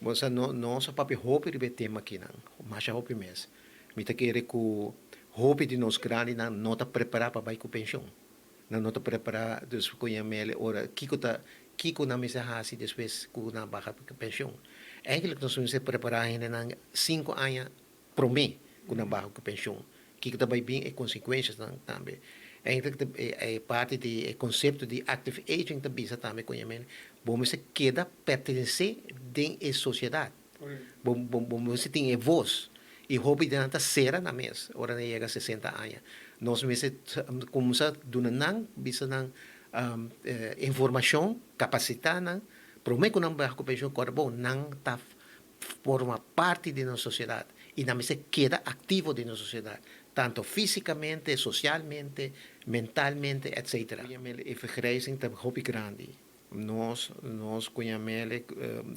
Você não só papi hopi ribe tema aqui não, mas já hopi mês. Me tá querer que hopi de nós grande não tá preparar para vai com pensão. Não tá preparar dus kunha mele ora kiko na mesa hasi depois ku na baka com pensão. Eigenlijk nós vamos se preparar ainda na 5 anos pro mim ku na baka com pensão. Kiko também bem e consequências também. Eigenlijk é parte de conceito de active aging também também kunha mele. Bom, você queda pertencer dentro da sociedade. Bom, você tem voz. E hobby de nanta sera na mesa, ora na chega 60 anos. Nós mesmo começa dando não, bisa não informação, capacitar não, para o meio que não vai com corpo, não tá forma parte da nossa sociedade e não se queda ativo da nossa sociedade, tanto fisicamente, socialmente, mentalmente, etc. E vergrijzing tem hobby grande. Nós conhecemos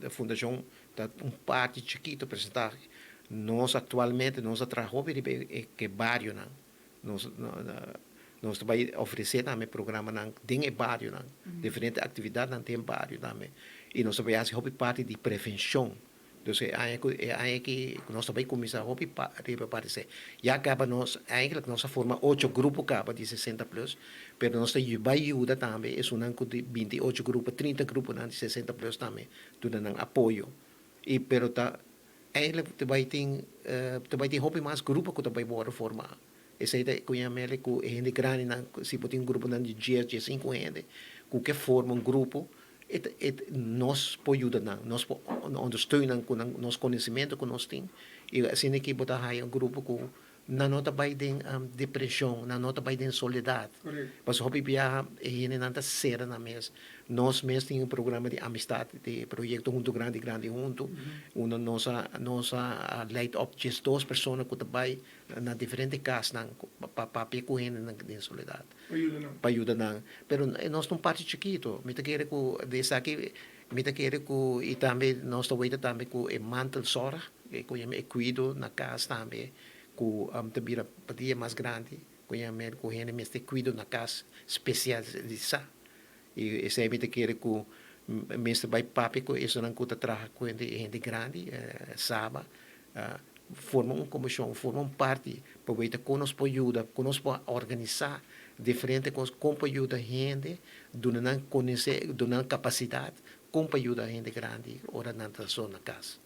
a fundação da parte chiquito apresentar. Nós atualmente nós trabalhamos que barrio não. Nós também oferecer também programa não tem barrio não. Diferentes atividades não tem barrio também. E nós também fazemos parte de prevenção. Então, aí que nós também começamos a aparecer. Já acaba nós, eigenlijk nossa forma 8 grupos acaba de 60 plus, mas nós temos ajuda também, é um de 28 grupos, 30 grupos de 60 plus também, tudo não apoio. E pero tá eigenlijk também tem hobby mais grupo que também bora formar. Esse aí conha mele que gente grande na se tem um grupo de 10, 5 gente, que forma grupo nós podemos nós ondersteunen com nosso conhecimento que nós temos e assim que botar aí grupo com na nota vai de depressão, na nota vai de soledade. Mas hobby pia e nanta sera na mesa. Nós mesmo temos programa de amistade, de projeto junto grande junto. Uma nossa light up just 2 pessoas que trabalham na diferentes casas para com ele na soledade. Para ajudar não. Pero nós não parte chiquito. Me te quer que desse aqui me te quer que e também nós também com o mantel sora, que eu cuido na casa também ku tabira patia mais grande conhecimento com gente mas te cuido na casa especializada e esse é me te querer com mestre vai papi com isso não cuta traga com gente grande saba forma comissão forma parte para ver conosco ajuda conosco organizar diferente com ajuda gente dando conhecer dando capacidade com ajuda gente grande ora na zona casa